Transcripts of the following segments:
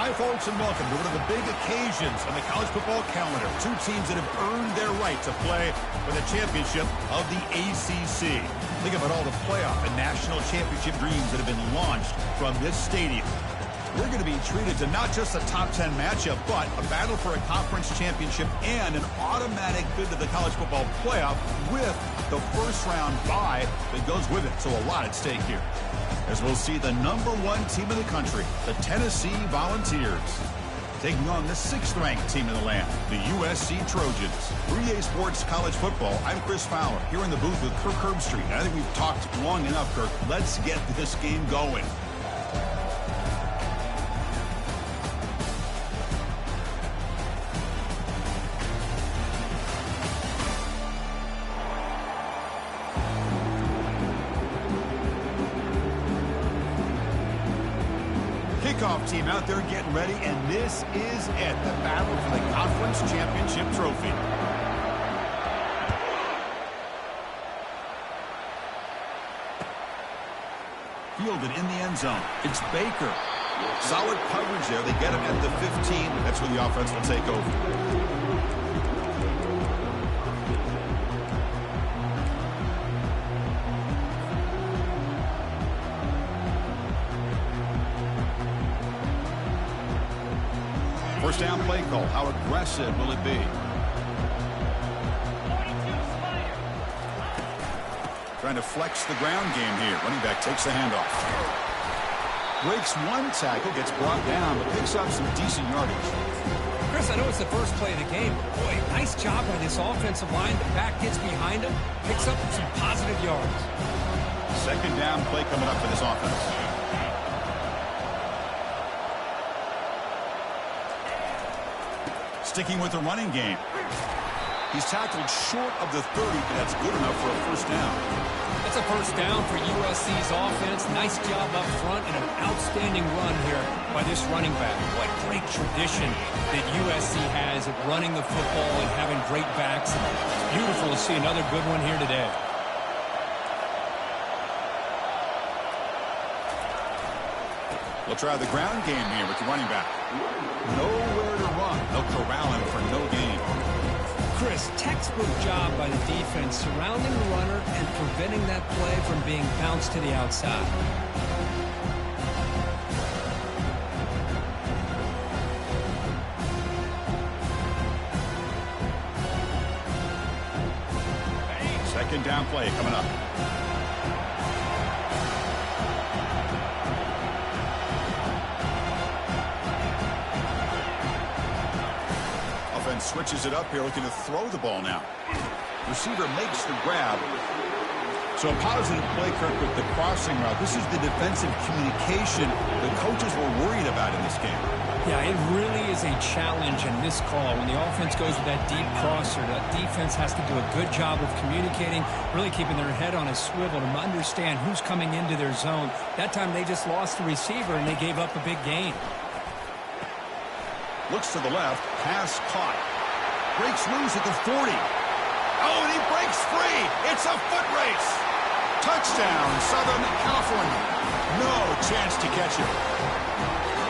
Hi, folks, and welcome to one of the big occasions on the college football calendar. Two teams that have earned their right to play for the championship of the ACC. Think about all the playoff and national championship dreams that have been launched from this stadium. We're going to be treated to not just a top 10 matchup, but a battle for a conference championship and an automatic bid to the college football playoff with the first-round bye that goes with it. So a lot at stake here, as we'll see the #1 team in the country, the Tennessee Volunteers, taking on the 6th-ranked team in the land, the USC Trojans. 3A Sports College Football, I'm Chris Fowler, here in the booth with Kirk Herbstreit. I think we've talked long enough, Kirk. Let's get this game going. Kickoff team out there getting ready, and this is it, the battle for the conference championship trophy. Fielded in the end zone. It's Baker. Solid coverage there. They get him at the 15. That's where the offense will take over. First down play call. How aggressive will it be? Trying to flex the ground game here. Running back takes the handoff. Breaks one tackle, gets brought down, but picks up some decent yardage. Chris, I know it's the first play of the game, but boy, nice job by this offensive line. The back gets behind him, picks up some positive yards. Second down play coming up for this offense. Sticking with the running game. He's tackled short of the 30, but that's good enough for a first down. That's a first down for USC's offense. Nice job up front and an outstanding run here by this running back. What great tradition that USC has of running the football and having great backs. It's beautiful to see another good one here today. We'll try the ground game here with the running back. Nowhere to run. They'll corral him for no gain. Chris, textbook job by the defense surrounding the runner and preventing that play from being bounced to the outside. Second down play coming up. Switches it up here, looking to throw the ball now. Receiver makes the grab. So a positive play, Kirk, with the crossing route. This is the defensive communication the coaches were worried about in this game. Yeah, it really is a challenge in this call. When the offense goes with that deep crosser, that defense has to do a good job of communicating, really keeping their head on a swivel to understand who's coming into their zone. That time they just lost the receiver and they gave up a big gain. Looks to the left, pass caught. Breaks loose at the 40. Oh, and he breaks free. It's a foot race. Touchdown, Southern California. No chance to catch him.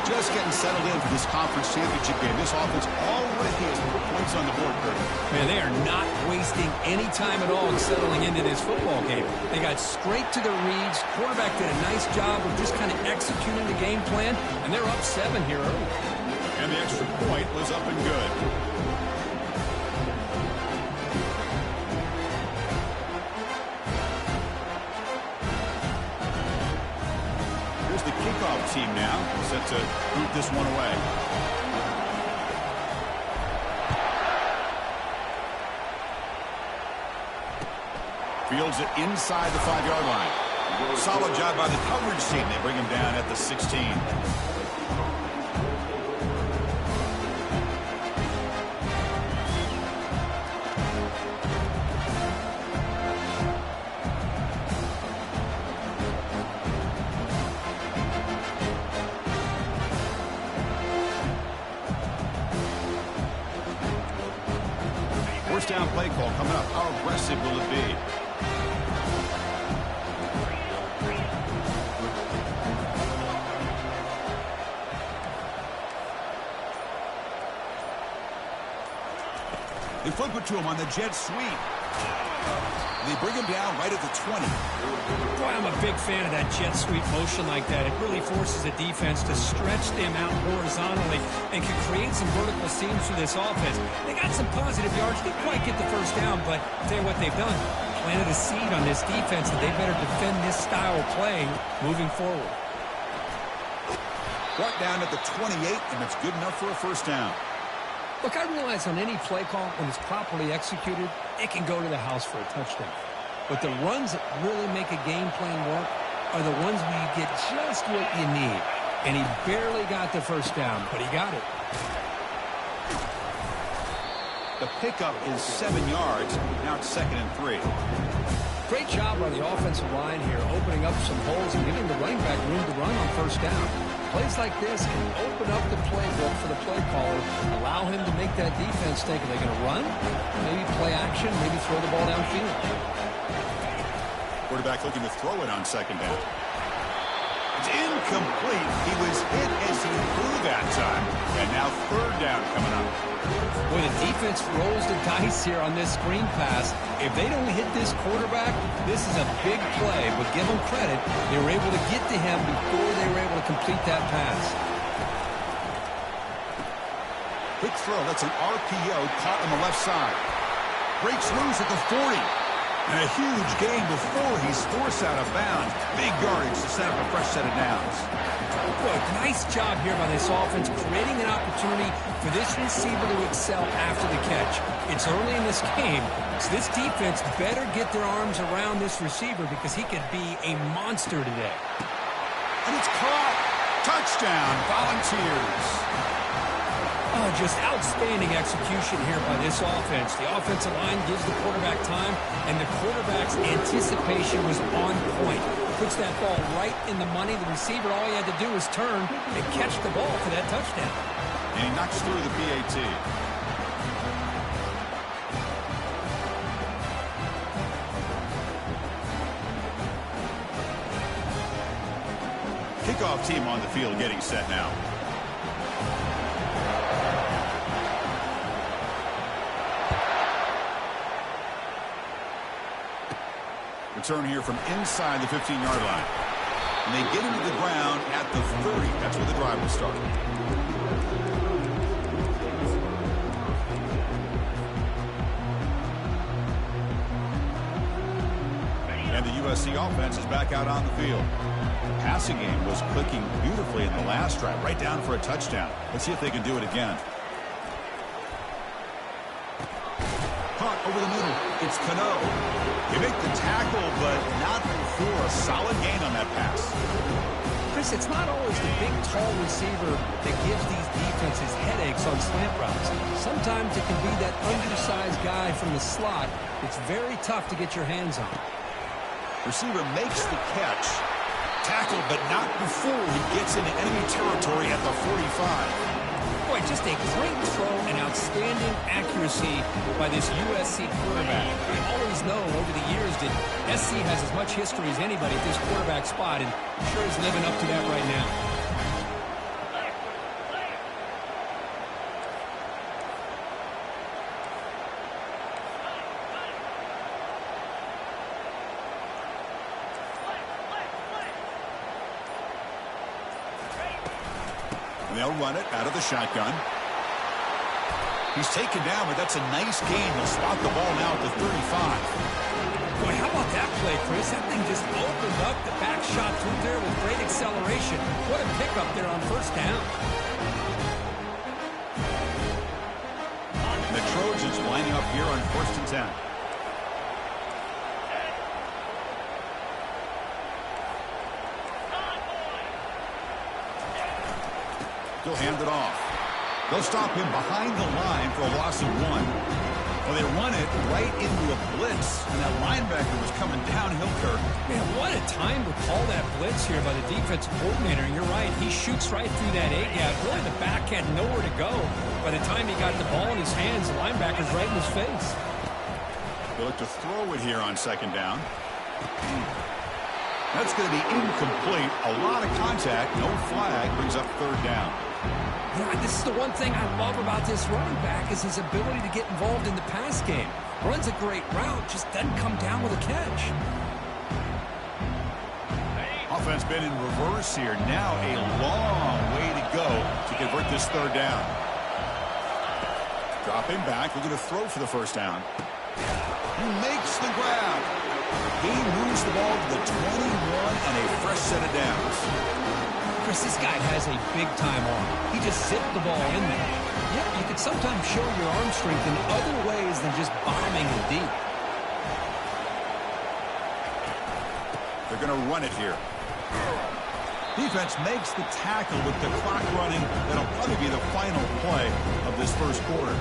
Just getting settled in for this conference championship game. This offense already has 4 points on the board, Kirk. Man, they are not wasting any time at all in settling into this football game. They got straight to the reads. Quarterback did a nice job of just kind of executing the game plan, and they're up 7 here early. And the extra point was up and good. Here's the kickoff team now, set to boot this one away. Fields it inside the 5-yard line. Solid job by the coverage team. They bring him down at the 16. First down play call coming up. How aggressive will it be? flip it to him on the jet sweep. They bring him down right at the 20. Boy, I'm a big fan of that jet sweep motion like that. It really forces the defense to stretch them out horizontally and can create some vertical seams for this offense. They got some positive yards. Didn't quite get the first down, but I'll tell you what they've done. Planted a seed on this defense that they better defend this style of play moving forward. Brought down at the 28, and it's good enough for a first down. Look, I realize on any play call, when it's properly executed, it can go to the house for a touchdown. But the runs that really make a game plan work are the ones where you get just what you need. And he barely got the first down, but he got it. The pickup is 7 yards. Now it's 2nd and 3. Great job by the offensive line here, opening up some holes and giving the running back room to run on first down. Plays like this can open up the playbook for the play caller, allow him to make that defense think, are they going to run? Maybe play action, maybe throw the ball downfield. Quarterback looking to throw it on 2nd down. It's incomplete. He was hit as he threw that time. And now 3rd down coming up. Boy, the defense rolls the dice here on this screen pass. If they don't hit this quarterback, this is a big play. But give them credit, they were able to get to him before they were able to complete that pass. Quick throw. That's an RPO caught on the left side. Breaks loose at the 40. And a huge gain before he's forced out of bounds. Big yardage to set up a fresh set of downs. Boy, nice job here by this offense, creating an opportunity for this receiver to excel after the catch. It's early in this game, so this defense better get their arms around this receiver because he could be a monster today. And it's caught. Touchdown, Volunteers. Oh, just outstanding execution here by this offense. The offensive line gives the quarterback time, and the quarterback's anticipation was on point. Puts that ball right in the money. The receiver, all he had to do was turn and catch the ball for that touchdown. And he knocks through the PAT. Kickoff team on the field getting set now. Return here from inside the 15-yard line. And they get into the ground at the 30. That's where the drive will start. And the USC offense is back out on the field. The passing game was clicking beautifully in the last drive, right down for a touchdown. Let's see if they can do it again. Caught over the middle. It's Cano. They make the tackle, but not before a solid gain on that pass. Chris, it's not always the big, tall receiver that gives these defenses headaches on slant routes. Sometimes it can be that undersized guy from the slot. It's very tough to get your hands on. Receiver makes the catch. Tackled, but not before he gets into enemy territory at the 45. Boy, just a great throw and outstanding accuracy by this USC quarterback. We always know over the years that SC has as much history as anybody at this quarterback spot, and sure is living up to that right now. They'll run it out of the shotgun. He's taken down, but that's a nice gain. He'll spot the ball now at the 35. Boy, how about that play, Chris? That thing just opened up the back shot through there with great acceleration. What a pickup there on first down. And the Trojans lining up here on 1st and 10. He'll hand it off. They'll stop him behind the line for a loss of 1. Well, they run it right into a blitz, and that linebacker was coming downhill, Kirk. Man, what a time to call that blitz here by the defensive coordinator. And you're right, he shoots right through that A-gap. Really, the back had nowhere to go. By the time he got the ball in his hands, the linebacker's right in his face. They look to throw it here on 2nd down. That's going to be incomplete. A lot of contact, no flag, brings up 3rd down. Yeah, this is the one thing I love about this running back is his ability to get involved in the pass game. Runs a great route, just doesn't come down with a catch. Offense been in reverse here. Now a long way to go to convert this third down. Dropping back, looking to throw for the first down. He makes the grab. He moves the ball to the 21 and a fresh set of downs. Chris, this guy has a big-time arm. He just zipped the ball in there. Yep, you can sometimes show your arm strength in other ways than just bombing it deep. They're going to run it here. Defense makes the tackle with the clock running. That'll probably be the final play of this first quarter.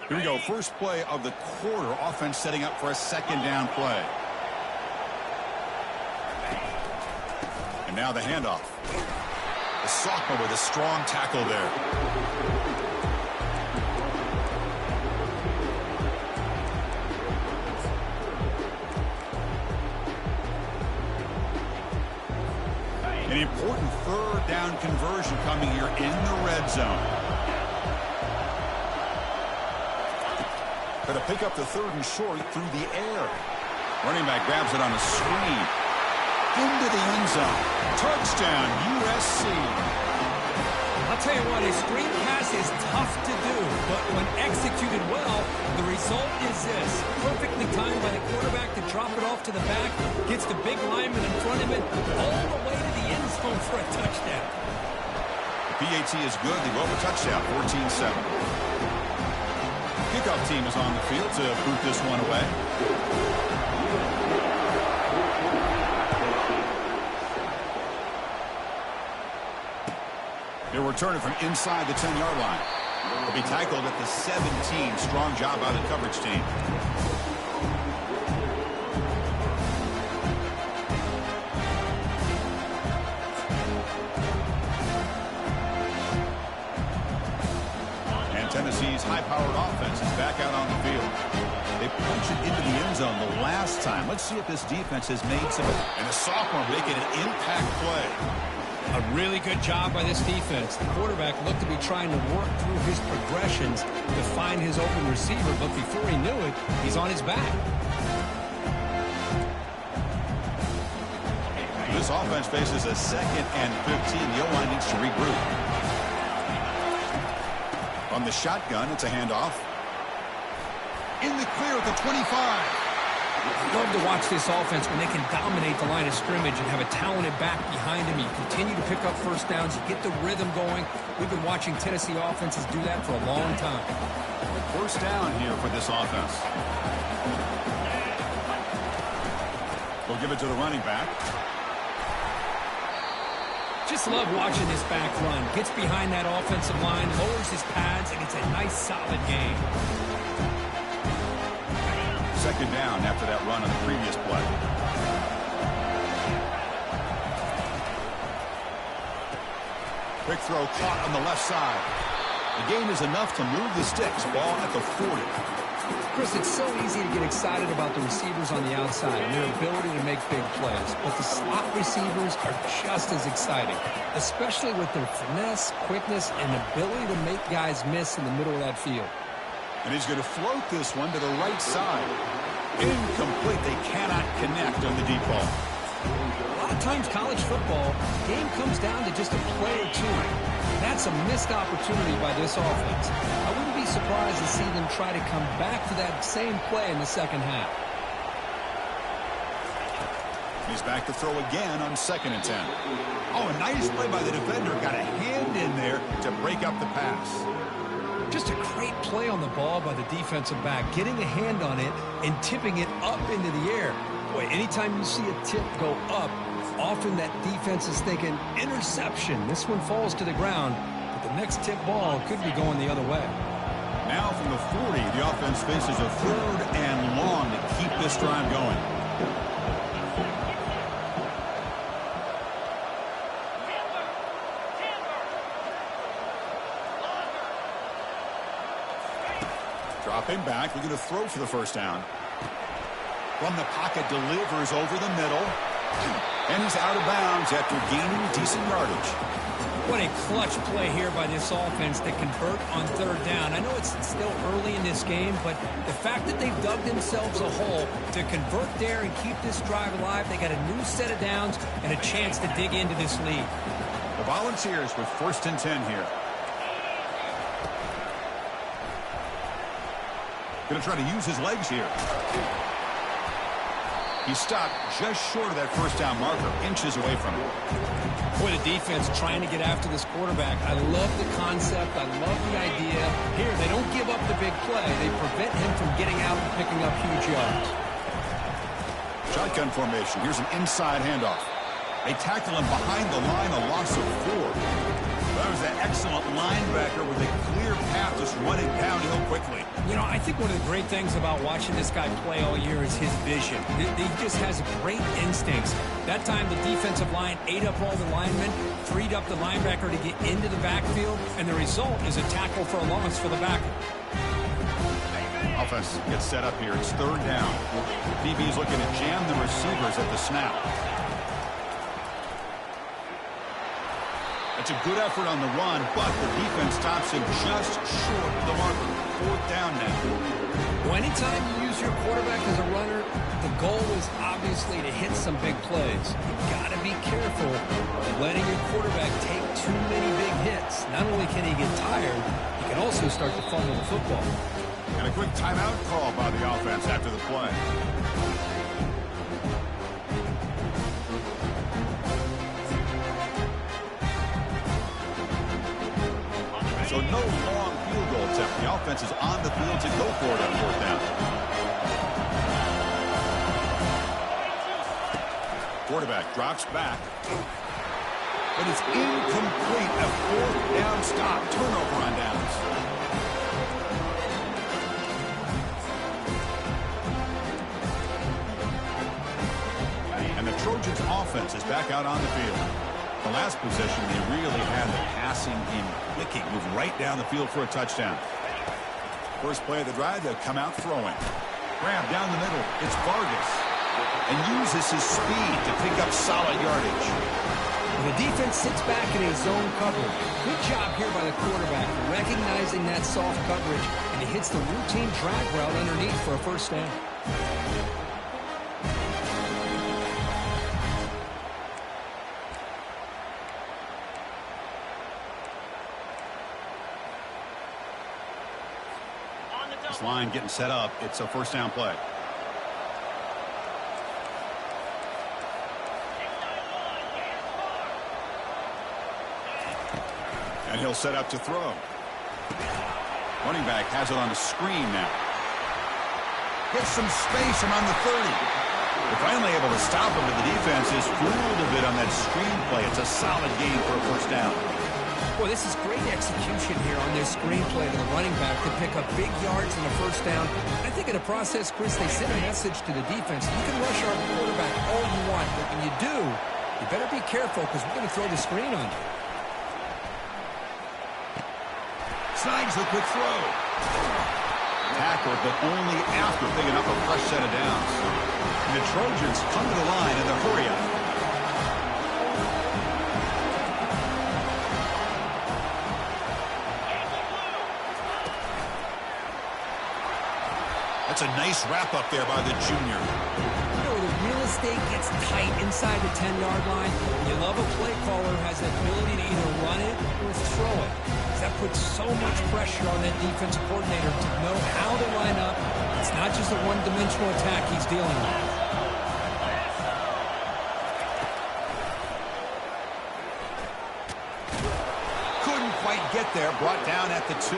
Here we go, first play of the quarter. Offense setting up for a second down play. And now the handoff. The sophomore with a strong tackle there. An important third down conversion coming here in the red zone. Going to pick up the third and short through the air. Running back grabs it on a screen. Into the end zone. Touchdown, USC. I'll tell you what, a screen pass is tough to do, but when executed well, the result is this. Perfectly timed by the quarterback to drop it off to the back, gets the big lineman in front of it, all the way to the end zone for a touchdown. PAT is good. They go over touchdown, 14-7. Kickoff team is on the field to boot this one away. They'll return it from inside the 10-yard line. They'll be tackled at the 17. Strong job by the coverage team. Tennessee's high-powered offense is back out on the field. They punched it into the end zone the last time. Let's see if this defense has made some. And the sophomore making an impact play. A really good job by this defense. The quarterback looked to be trying to work through his progressions to find his open receiver, but before he knew it, he's on his back. This offense faces a 2nd and 15. The O-line needs to regroup. On the shotgun, it's a handoff. In the clear at the 25. I love to watch this offense when they can dominate the line of scrimmage and have a talented back behind him. You continue to pick up first downs. You get the rhythm going. We've been watching Tennessee offenses do that for a long time. First down here for this offense. We'll give it to the running back. Just love watching this back run. Gets behind that offensive line, lowers his pads, and it's a nice, solid game. Second down after that run on the previous play. Quick throw caught on the left side. The gain is enough to move the sticks. Ball at the 40. Chris, it's so easy to get excited about the receivers on the outside and their ability to make big plays. But the slot receivers are just as exciting, especially with their finesse, quickness, and ability to make guys miss in the middle of that field. And he's going to float this one to the right side. Incomplete. They cannot connect on the deep ball. A lot of times college football, the game comes down to just a play or two. That's a missed opportunity by this offense. I wouldn't be surprised to see them try to come back to that same play in the second half. He's back to throw again on 2nd and 10. Oh, a nice play by the defender. Got a hand in there to break up the pass. Just a great play on the ball by the defensive back, getting a hand on it and tipping it up into the air. Boy, anytime you see a tip go up, often that defense is thinking interception. This one falls to the ground, but the next tip ball could be going the other way. Now from the 40, the offense faces a 3rd and long to keep this drive going. quarterback looking to throw for the first down. From the pocket, delivers over the middle. And he's out of bounds after gaining decent yardage. What a clutch play here by this offense to convert on third down. I know it's still early in this game, but the fact that they've dug themselves a hole to convert there and keep this drive alive, they got a new set of downs and a chance to dig into this lead. The Volunteers with 1st and 10 here. Going to try to use his legs here. He stopped just short of that first down marker, inches away from it. Boy, the defense trying to get after this quarterback. I love the concept. I love the idea. Here, they don't give up the big play. They prevent him from getting out and picking up huge yards. Shotgun formation. Here's an inside handoff. They tackle him behind the line, a loss of 4. That was an excellent linebacker with a clear path just running downhill quickly. You know, I think one of the great things about watching this guy play all year is his vision. He just has great instincts. That time, the defensive line ate up all the linemen, freed up the linebacker to get into the backfield, and the result is a tackle for a loss for the backer. Offense gets set up here. It's 3rd down. DB's looking to jam the receivers at the snap. It's a good effort on the run, but the defense stops him just short of the marker. 4th down now. Well, anytime you use your quarterback as a runner, the goal is obviously to hit some big plays. You've got to be careful of letting your quarterback take too many big hits. Not only can he get tired, he can also start to fumble the football. And a quick timeout call by the offense after the play. So no long field goal attempt. The offense is on the field to go for it on 4th down. Quarterback drops back. But it's incomplete. A 4th down stop. Turnover on downs. And the Trojans offense is back out on the field. The last possession, they really had the passing game clicking, move right down the field for a touchdown. First play of the drive, they'll come out throwing. Grab down the middle. It's Vargas. And uses his speed to pick up solid yardage. The defense sits back in a zone coverage. Good job here by the quarterback, recognizing that soft coverage, and he hits the routine drag route underneath for a first down. This line getting set up. It's a first down play. And he'll set up to throw. Running back has it on the screen now. Gets some space around the 30. They're finally able to stop him, but the defense is fooled a bit on that screen play. It's a solid gain for a first down. Boy, this is great execution here on this screenplay to the running back to pick up big yards in the first down. I think in the process, Chris, they sent a message to the defense. You can rush our quarterback all you want, but when you do, you better be careful because we're going to throw the screen on you. Snags the quick throw. Tackle, but only after picking up a fresh set of downs. And the Trojans come to the line in the hurry-up. That's a nice wrap-up there by the junior. You know, the real estate gets tight inside the 10-yard line. You love a play caller who has the ability to either run it or throw it. That puts so much pressure on that defensive coordinator to know how to line up. It's not just a one-dimensional attack he's dealing with. Couldn't quite get there. Brought down at the 2.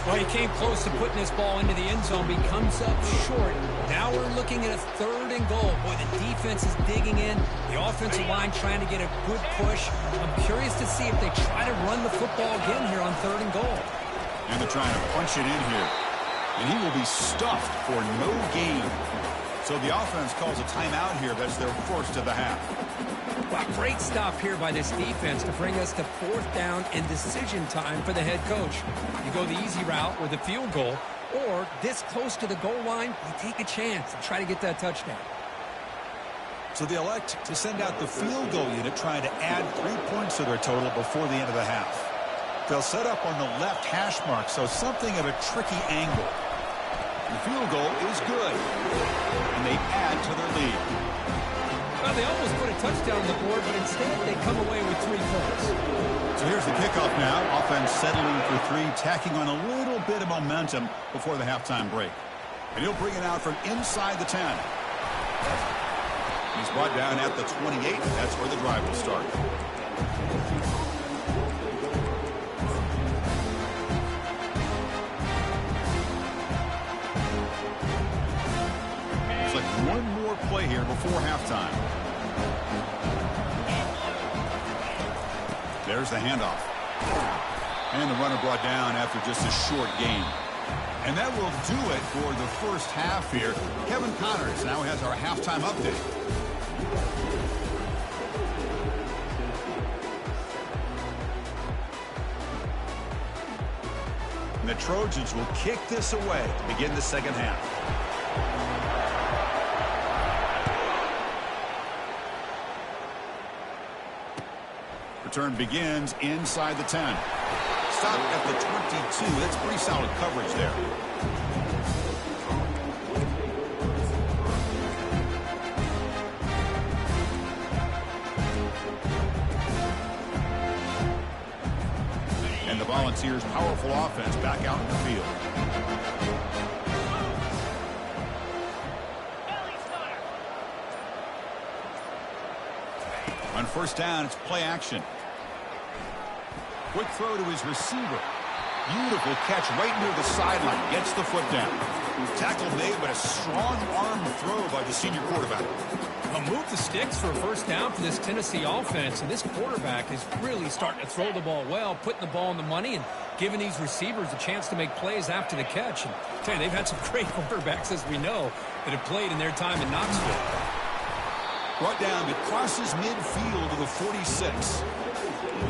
Well, he came close to putting this ball into the end zone, but he comes up short. Now we're looking at a 3rd and goal. Boy, the defense is digging in. The offensive line trying to get a good push. I'm curious to see if they try to run the football again here on 3rd and goal. And they're trying to punch it in here. And he will be stuffed for no gain. So the offense calls a timeout here. That's their first of the half. Well, great stop here by this defense to bring us to 4th down and decision time for the head coach. You go the easy route with a field goal, or this close to the goal line, you take a chance and try to get that touchdown. So they elect to send out the field goal unit, trying to add 3 points to their total before the end of the half. They'll set up on the left hash mark, so something of a tricky angle. The field goal is good, and they add to their lead. Well, they almost put a touchdown on the board, but instead they come away with 3 points. So here's the kickoff now. Offense settling for 3, tacking on a little bit of momentum before the halftime break. And he'll bring it out from inside the 10. He's brought down at the 28. That's where the drive will start. It's like one more play here before halftime. There's the handoff. And the runner brought down after just a short gain. And that will do it for the first half here. Kevin Connors now has our halftime update. And the Trojans will kick this away to begin the second half. Return begins inside the 10. Stop at the 22. That's pretty solid coverage there. And the Volunteers' powerful offense back out in the field. On first down, it's play action. Quick throw to his receiver. Beautiful catch right near the sideline. Gets the foot down. Tackle made, but a strong arm throw by the senior quarterback. Move the sticks for a first down for this Tennessee offense, and this quarterback is really starting to throw the ball well, putting the ball in the money and giving these receivers a chance to make plays after the catch. And I tell you, they've had some great quarterbacks, as we know, that have played in their time in Knoxville. Brought down, it crosses midfield to the 46.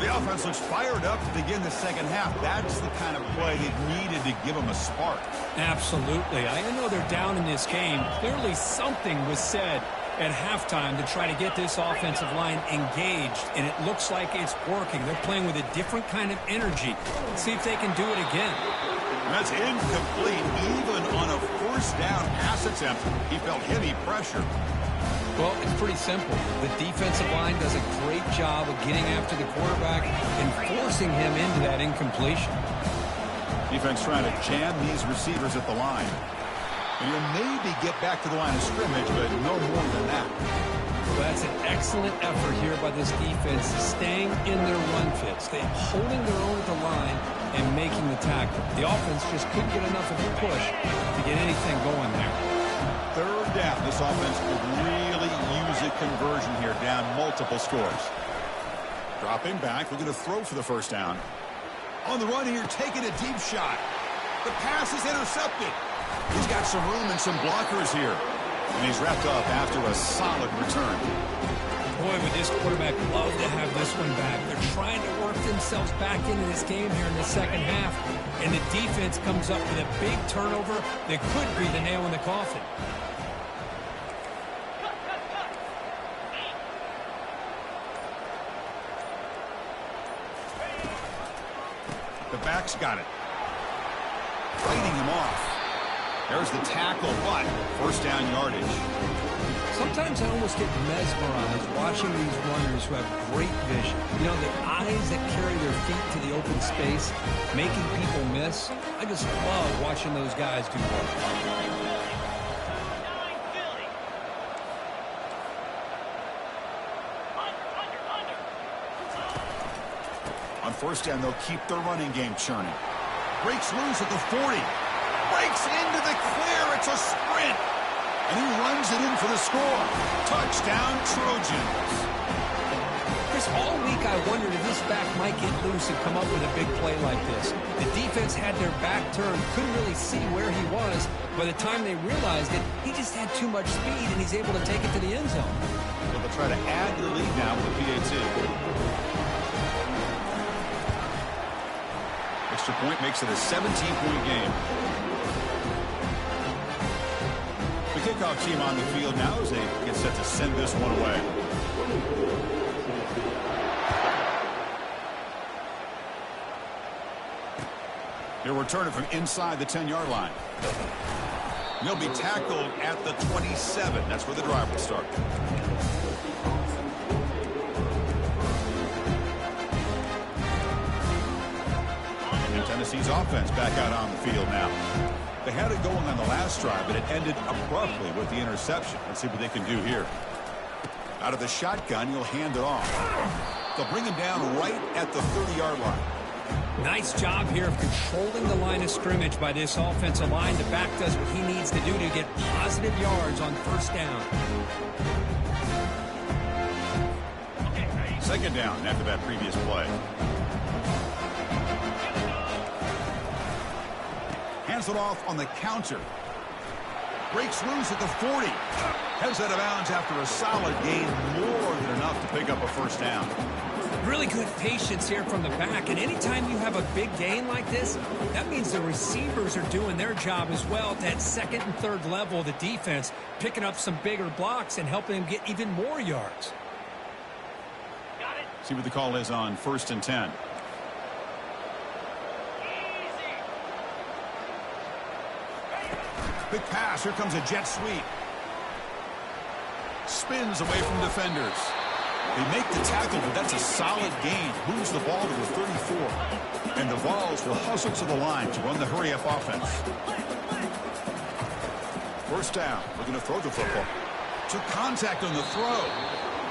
The offense looks fired up to begin the second half. That's the kind of play they needed to give them a spark. Absolutely. I know they're down in this game. Clearly something was said at halftime to try to get this offensive line engaged, and it looks like it's working. They're playing with a different kind of energy. Let's see if they can do it again. That's incomplete. Even on a first down pass attempt, he felt heavy pressure. Well, it's pretty simple. The defensive line does a great job of getting after the quarterback and forcing him into that incompletion. Defense trying to jam these receivers at the line. And he'll maybe get back to the line of scrimmage, but no more than that. Well, that's an excellent effort here by this defense, staying in their run fits. They're holding their own at the line and making the tackle. The offense just couldn't get enough of a push to get anything going there. Third down. This offense could really use a conversion here, down multiple scores. Dropping back, looking to throw for the first down. On the run here, taking a deep shot. The pass is intercepted. He's got some room and some blockers here. And he's wrapped up after a solid return. Boy, would this quarterback love to have this one back. They're trying to work themselves back into this game here in the second half. And the defense comes up with a big turnover that could be the nail in the coffin. The back's got it. Fighting him off. There's the tackle, but first down yardage. Sometimes I almost get mesmerized watching these runners who have great vision. You know, the eyes that carry their feet to the open space, making people miss. I just love watching those guys do work. On first down, they'll keep their running game churning. Breaks loose at the 40. Breaks into the clear. It's a sprint. And he runs it in for the score. Touchdown, Trojans. Chris, all week I wondered if this back might get loose and come up with a big play like this. The defense had their back turned, couldn't really see where he was. By the time they realized it, he just had too much speed, and he's able to take it to the end zone. So they'll try to add to the lead now with the PAT. Extra point makes it a 17-point game. kickoff team on the field now as they get set to send this one away. He'll return it from inside the 10-yard line. He'll be tackled at the 27. That's where the drive will start. And Tennessee's offense back out on the field now. They had it going on the last drive, but it ended abruptly with the interception. Let's see what they can do here. Out of the shotgun, he'll hand it off. They'll bring him down right at the 30-yard line. Nice job here of controlling the line of scrimmage by this offensive line. The back does what he needs to do to get positive yards on first down. Second down after that previous play. Hands it off on the counter. Breaks loose at the 40. Heads out of bounds after a solid gain, more than enough to pick up a first down. Really good patience here from the back, and anytime you have a big gain like this, that means the receivers are doing their job as well at that second and third level of the defense, picking up some bigger blocks and helping them get even more yards. Got it. See what the call is on 1st and 10. Big pass. Here comes a jet sweep. Spins away from defenders. They make the tackle, but that's a solid gain. Moves the ball to the 34. And the Vols will hustle to the line to run the hurry-up offense. First down. Looking to throw the football. Took contact on the throw.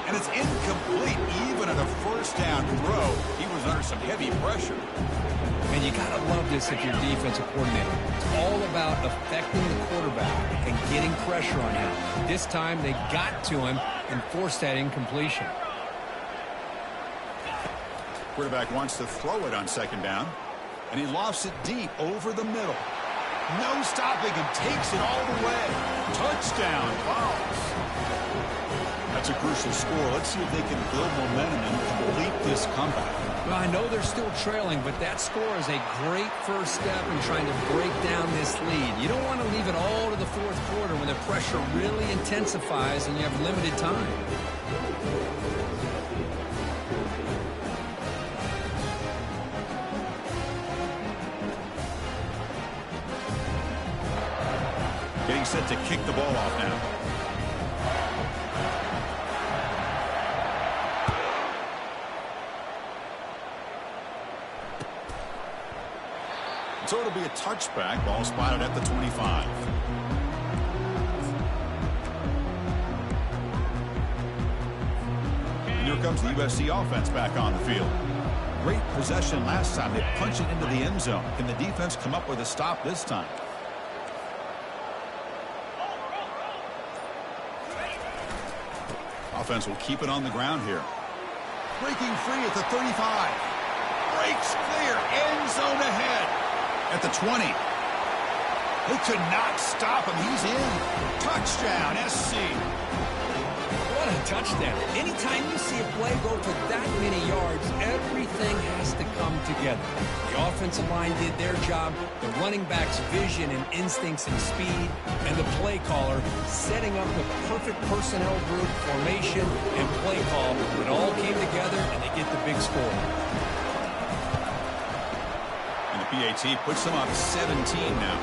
And it's incomplete. Even at a first down throw, he was under some heavy pressure. And you got to love this if you're defensive coordinator. It's all about affecting the quarterback and getting pressure on him. This time they got to him and forced that incompletion. Quarterback wants to throw it on second down, and he lofts it deep over the middle. No stopping him. Takes it all the way. Touchdown, Vols. That's a crucial score. Let's see if they can build momentum and complete this comeback. Well, I know they're still trailing, but that score is a great first step in trying to break down this lead. You don't want to leave it all to the fourth quarter when the pressure really intensifies and you have limited time. Getting set to kick the ball off now. So it'll be a touchback. Ball spotted at the 25. And here comes the USC offense back on the field. Great possession last time. They punched it into the end zone. Can the defense come up with a stop this time? Offense will keep it on the ground here. Breaking free at the 35. Breaks clear. End zone ahead. At the 20. They could not stop him. He's in. Touchdown, SC. What a touchdown. Anytime you see a play go for that many yards, everything has to come together. The offensive line did their job, the running back's vision and instincts and speed, and the play caller setting up the perfect personnel group, formation, and play call. It all came together, and they get the big score. PAT puts them up 17 now.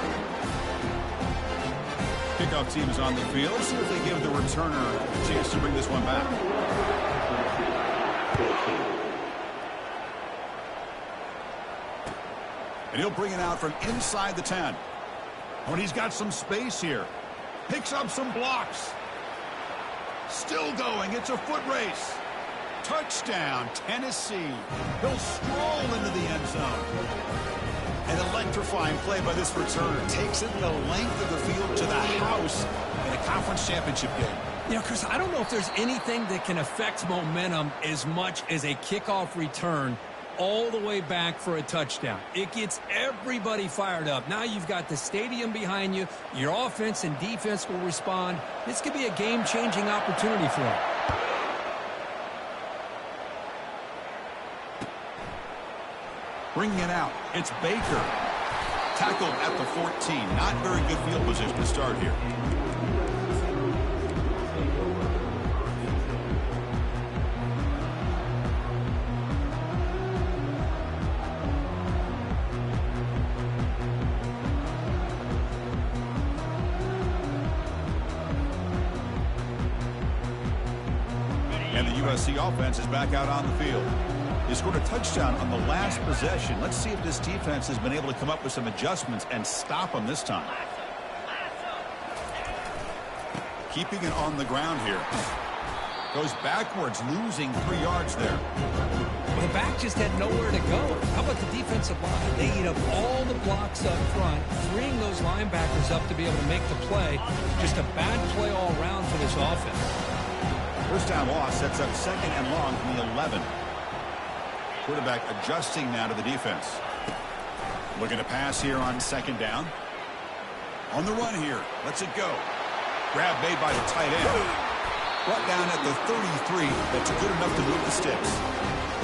Kickoff team is on the field. Let's see if they give the returner a chance to bring this one back. And he'll bring it out from inside the 10. Oh, and he's got some space here. Picks up some blocks. Still going. It's a foot race. Touchdown, Tennessee. He'll stroll into the end zone. An electrifying play by this returner. Takes it the length of the field to the house in a conference championship game. You know, Chris, I don't know if there's anything that can affect momentum as much as a kickoff return all the way back for a touchdown. It gets everybody fired up. Now you've got the stadium behind you. Your offense and defense will respond. This could be a game-changing opportunity for them. Bringing it out. It's Baker. Tackled at the 14. Not very good field position to start here. And the USC offense is back out on the field. They scored a touchdown on the last possession. Let's see if this defense has been able to come up with some adjustments and stop them this time. Keeping it on the ground here. Goes backwards, losing 3 yards there. Well, the back just had nowhere to go. How about the defensive line? They eat up all the blocks up front, freeing those linebackers up to be able to make the play. Just a bad play all around for this offense. First down loss sets up 2nd and long from the 11. Quarterback adjusting now to the defense. Looking to pass here on 2nd down. On the run here. Lets it go. Grab made by the tight end. Brought down at the 33. That's good enough to move the sticks.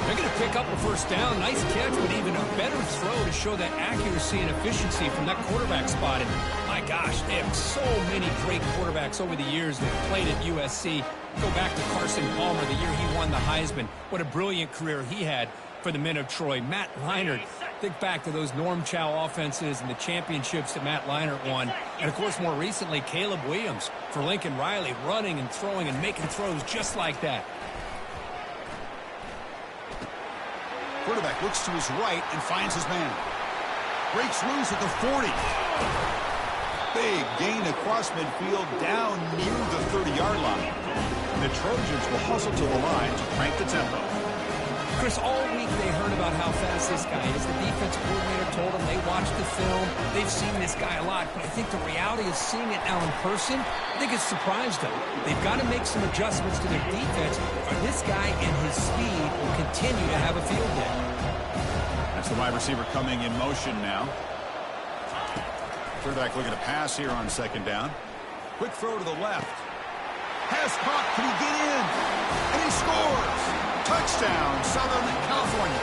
They're going to pick up a first down. Nice catch, but even a better throw to show that accuracy and efficiency from that quarterback spot. And my gosh, they have so many great quarterbacks over the years that played at USC. Go back to Carson Palmer, the year he won the Heisman. What a brilliant career he had for the men of Troy. Matt Leinart, think back to those Norm Chow offenses and the championships that Matt Leinart won. And, of course, more recently, Caleb Williams for Lincoln Riley, running and throwing and making throws just like that. Quarterback looks to his right and finds his man. Breaks loose at the 40. Big gain across midfield down near the 30-yard line. The Trojans will hustle to the line to crank the tempo. Chris, all week they heard about how fast this guy is. The defense coordinator told them they watched the film. They've seen this guy a lot, but I think the reality of seeing it now in person, I think it's surprised them. They've got to make some adjustments to their defense, or this guy and his speed will continue to have a field day. That's the wide receiver coming in motion now. Quarterback looking to pass here on 2nd down. Quick throw to the left. Pass caught. Can he get in? And he scores. Touchdown, Southern California.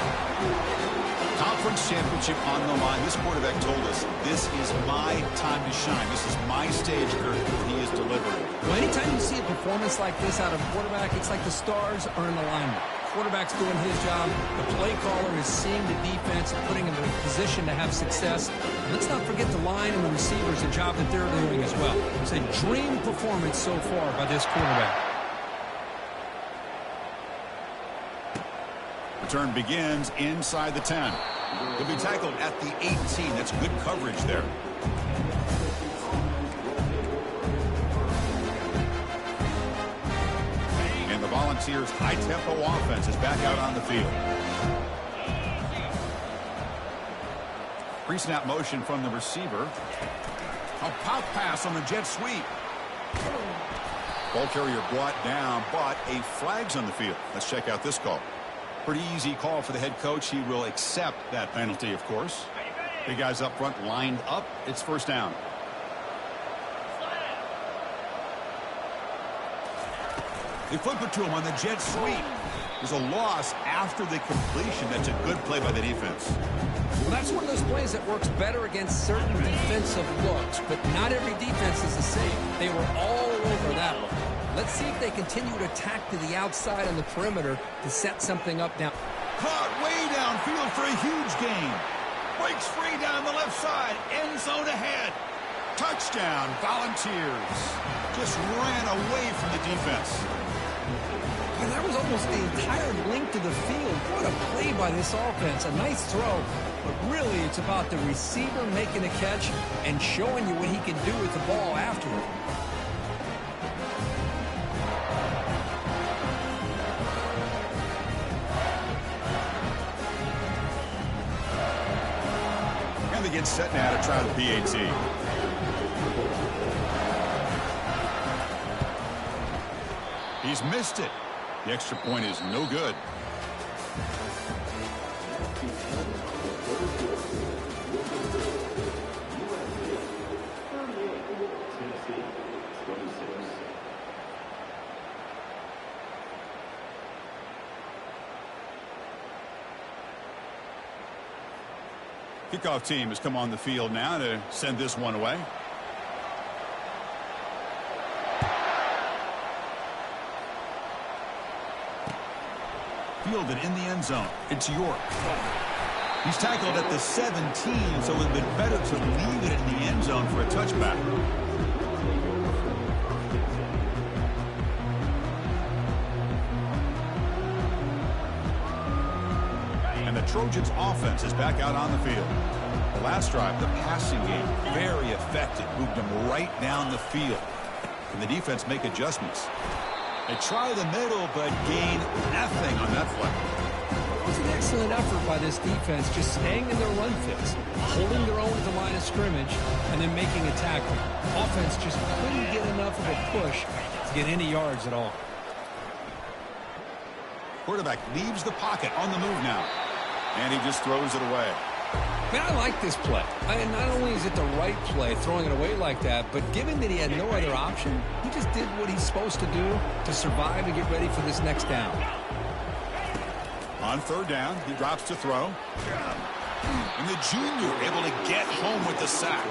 Conference championship on the line. This quarterback told us, this is my time to shine. This is my stage, Kurt, and he is delivering. Well, anytime you see a performance like this out of a quarterback, it's like the stars are in alignment. Quarterback's doing his job. The play caller is seeing the defense and putting him in a position to have success. And let's not forget the line and the receivers, the job that they're doing as well. It's a dream performance so far by this quarterback. Return begins inside the 10. He'll be tackled at the 18. That's good coverage there. And the Volunteers' high-tempo offense is back out on the field. Pre-snap motion from the receiver. A pop pass on the jet sweep. Ball carrier brought down, but a flag's on the field. Let's check out this call. Pretty easy call for the head coach. He will accept that penalty, of course. Big guys up front lined up. It's first down. They flip it to him on the jet sweep. There's a loss after the completion. That's a good play by the defense. Well, that's one of those plays that works better against certain defensive looks, but not every defense is the same. They were all over that one. Let's see if they continue to attack to the outside on the perimeter to set something up down. Caught way downfield for a huge gain. Breaks free down the left side. End zone ahead. Touchdown, Volunteers. Just ran away from the defense. And that was almost the entire length of the field. What a play by this offense. A nice throw, but really it's about the receiver making a catch and showing you what he can do with the ball afterward. And they get set now to try the PAT. He's missed it. The extra point is no good. Kickoff team has come on the field now to send this one away. Fielded in the end zone. It's York. He's tackled at the 17, so it would have been better to leave it in the end zone for a touchback. Trojans offense is back out on the field. The last drive, the passing game, very effective. Moved them right down the field. Can the defense make adjustments? They try the middle, but gain nothing on that play. It was an excellent effort by this defense, just staying in their run fits, holding their own at the line of scrimmage, and then making a tackle. Offense just couldn't get enough of a push to get any yards at all. Quarterback leaves the pocket on the move now, and he just throws it away. Man, I like this play. Not only is it the right play, throwing it away like that, but given that he had no other option, he just did what he's supposed to do to survive and get ready for this next down. On third down, he drops to throw. And the junior able to get home with the sack.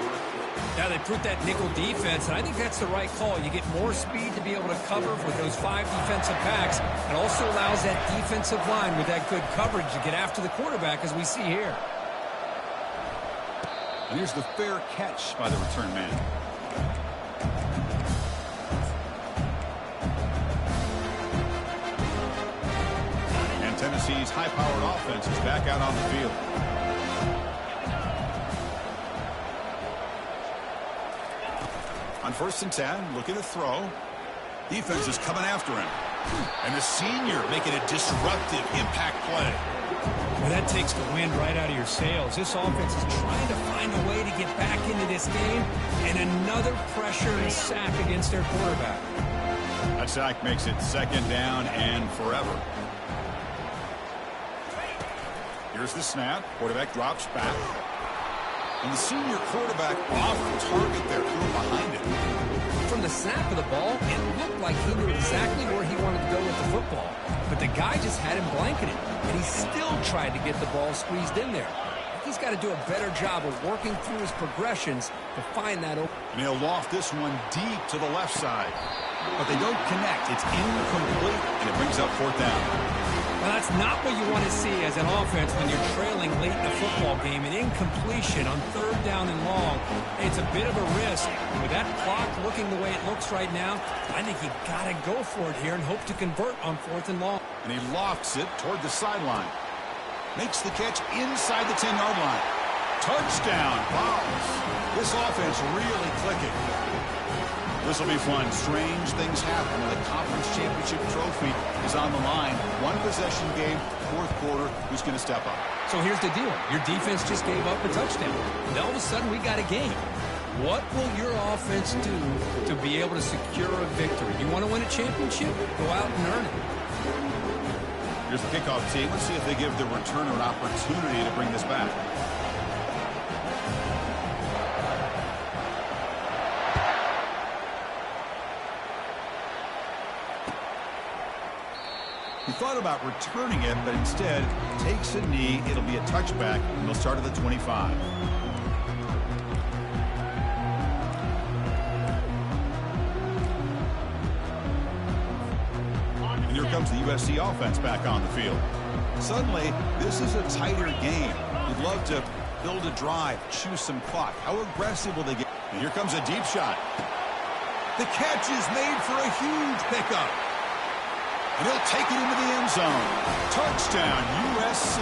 Now they put that nickel defense, and I think that's the right call. You get more speed to be able to cover with those 5 defensive backs. It also allows that defensive line with that good coverage to get after the quarterback, as we see here. And here's the fair catch by the return man. And Tennessee's high-powered offense is back out on the field. On 1st and 10, looking to throw. Defense is coming after him. And the senior making a disruptive impact play. Well, that takes the wind right out of your sails. This offense is trying to find a way to get back into this game, and another pressure and sack against their quarterback. That sack makes it 2nd down and forever. Here's the snap. Quarterback drops back. And the senior quarterback off target there, threw behind it. From the snap of the ball, it looked like he knew exactly where he wanted to go with the football. But the guy just had him blanketed, and he still tried to get the ball squeezed in there. He's got to do a better job of working through his progressions to find that open. And he'll loft this one deep to the left side. But they don't connect. It's incomplete, and it brings up 4th down. Well, that's not what you want to see as an offense when you're trailing late in a football game. An incompletion on 3rd down and long. It's a bit of a risk. With that clock looking the way it looks right now, I think you got to go for it here and hope to convert on 4th and long. And he lofts it toward the sideline. Makes the catch inside the 10-yard line. Touchdown, Vols. This offense really clicking. This will be fun. Strange things happen when the conference championship trophy is on the line. 1-possession game, 4th quarter. Who's going to step up? So here's the deal. Your defense just gave up a touchdown. And all of a sudden, we got a game. What will your offense do to be able to secure a victory? You want to win a championship? Go out and earn it. Here's the kickoff team. Let's see if they give the returner an opportunity to bring this back. He thought about returning it, but instead takes a knee. It'll be a touchback, and they'll start at the 25. And here comes the USC offense back on the field. Suddenly, this is a tighter game. You'd love to build a drive, choose some clock. How aggressive will they get? And here comes a deep shot. The catch is made for a huge pickup. And he'll take it into the end zone. Touchdown, USC.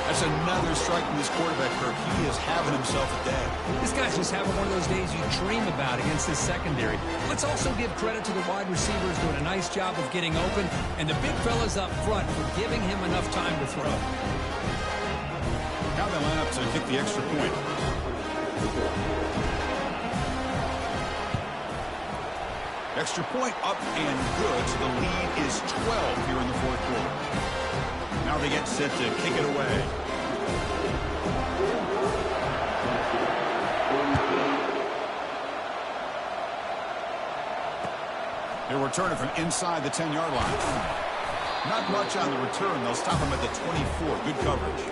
That's another strike from this quarterback, Kirk. He is having himself a day. This guy's just having one of those days you dream about against this secondary. Let's also give credit to the wide receivers doing a nice job of getting open, and the big fellas up front for giving him enough time to throw. Now they line up to kick the extra point. Extra point up and good, so the lead is 12 here in the 4th quarter. Now they get set to kick it away. They'll return it from inside the 10-yard line. Not much on the return. They'll stop him at the 24. Good coverage.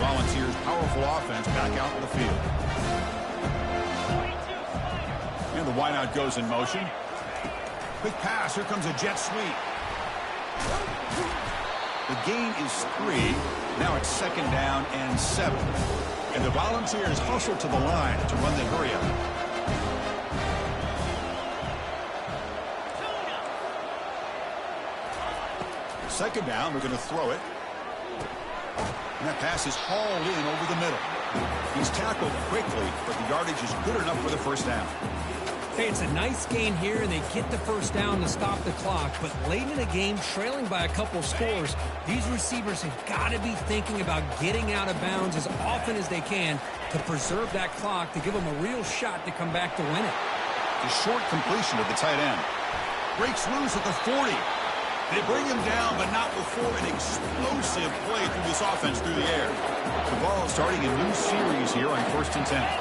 Volunteers' powerful offense back out in the field. And the wideout goes in motion. Quick pass. Here comes a jet sweep. The gain is 3. Now it's 2nd down and 7. And the Volunteers hustle to the line to run the hurry up. Second down, we're going to throw it. And that pass is hauled in over the middle. He's tackled quickly, but the yardage is good enough for the first down. Hey, it's a nice gain here, and they get the first down to stop the clock. But late in the game, trailing by a couple scores, these receivers have got to be thinking about getting out of bounds as often as they can to preserve that clock, to give them a real shot to come back to win it. The short completion to the tight end. Breaks loose at the 40. They bring him down, but not before an explosive play through this offense through the air. The ball starting a new series here on 1st and 10.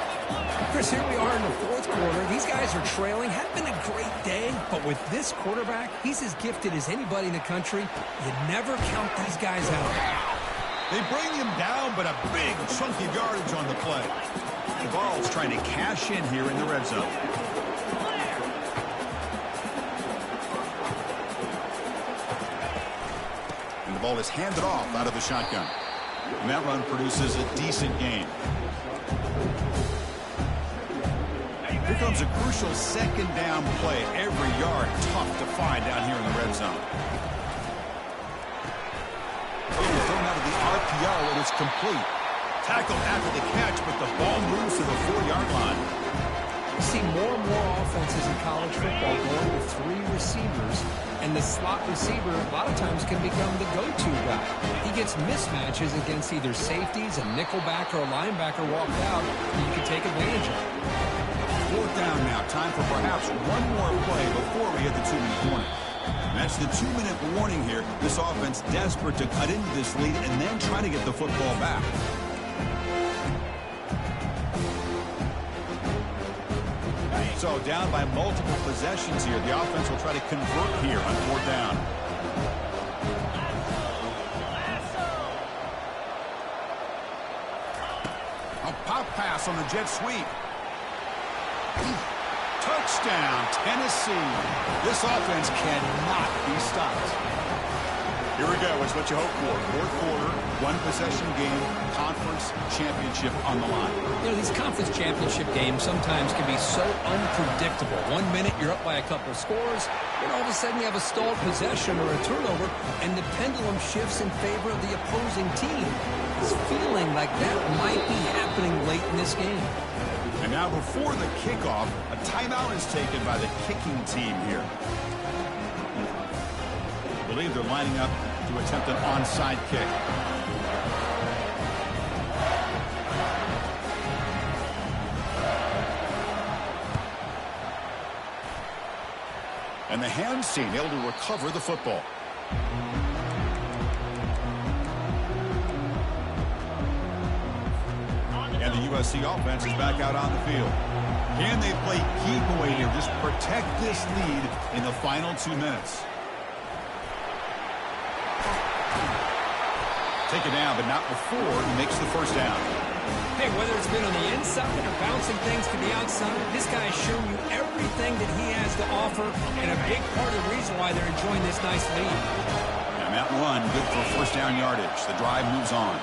Chris, here we are in the fourth quarter. These guys are trailing. Hadn't been a great day, but with this quarterback, he's as gifted as anybody in the country. You never count these guys out. They bring him down, but a big chunky yardage on the play. The ball's trying to cash in here in the red zone. And the ball is handed off out of the shotgun. And that run produces a decent gain. Here comes a crucial second down play. Every yard tough to find down here in the red zone. Thrown out of the RPO, and it's complete. Tackled after the catch, but the ball moves to the 4-yard line. You see more and more offenses in college football going with 3 receivers, and the slot receiver a lot of times can become the go-to guy. He gets mismatches against either safeties, a nickelback, or a linebacker walked out that you can take advantage of. 4th down now. Time for perhaps one more play before we hit the 2-minute warning. And that's the 2-minute warning here. This offense desperate to cut into this lead and then try to get the football back. So down by multiple possessions here. The offense will try to convert here on 4th down. A pop pass on the jet sweep. Touchdown, Tennessee. This offense cannot be stopped. Here we go. It's what you hope for. 4th quarter, 1-possession game, conference championship on the line. You know, these conference championship games sometimes can be so unpredictable. 1 minute you're up by a couple scores, then all of a sudden you have a stalled possession or a turnover, and the pendulum shifts in favor of the opposing team. It's feeling like that might be happening late in this game. And now before the kickoff, a timeout is taken by the kicking team here. I believe they're lining up to attempt an onside kick. And the hands team able to recover the football. And the USC offense is back out on the field. Can they play keep away here? Just protect this lead in the final 2 minutes. Take it down, but not before he makes the first down. Hey, whether it's been on the inside or bouncing things to the outside, this guy is showing you everything that he has to offer, and a big part of the reason why they're enjoying this nice lead. And that run, good for first down yardage. The drive moves on.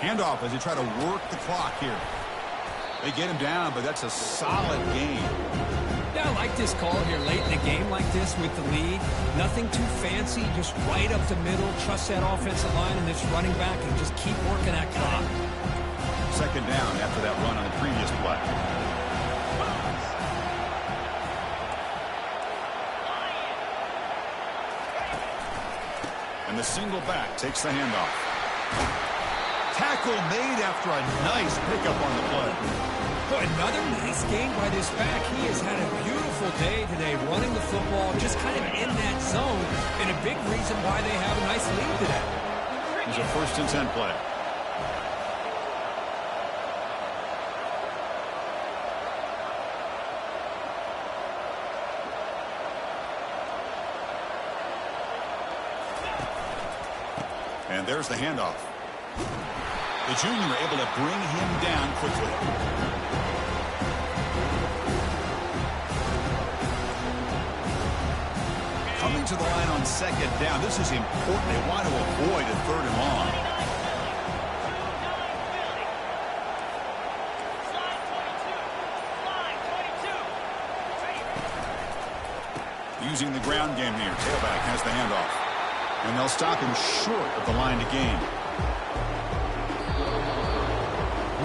Handoff as they try to work the clock here. They get him down, but that's a solid gain. Yeah, I like this call here late in a game like this with the lead. Nothing too fancy, just right up the middle. Trust that offensive line and this running back and just keep working that clock. Second down after that run on the previous play. And the single back takes the handoff. Tackle made after a nice pickup on the play. Boy, another nice game by this back. He has had a beautiful day today running the football, just kind of in that zone, and a big reason why they have a nice lead today. It's a 1st and 10 play. And there's the handoff. The junior able to bring him down quickly. Coming to the line on second down. This is important. They want to avoid a 3rd and long. using the ground game here. Tailback has the handoff. And they'll stop him short of the line to gain.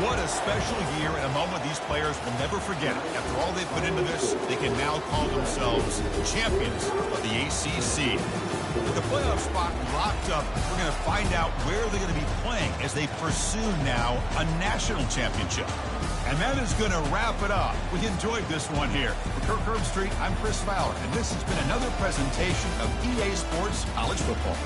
What a special year and a moment these players will never forget. After all they put into this, they can now call themselves champions of the ACC. With the playoff spot locked up, we're going to find out where they're going to be playing as they pursue now a national championship. And that is going to wrap it up. We enjoyed this one here. For Kirk Herbstreit, I'm Chris Fowler, and this has been another presentation of EA Sports College Football.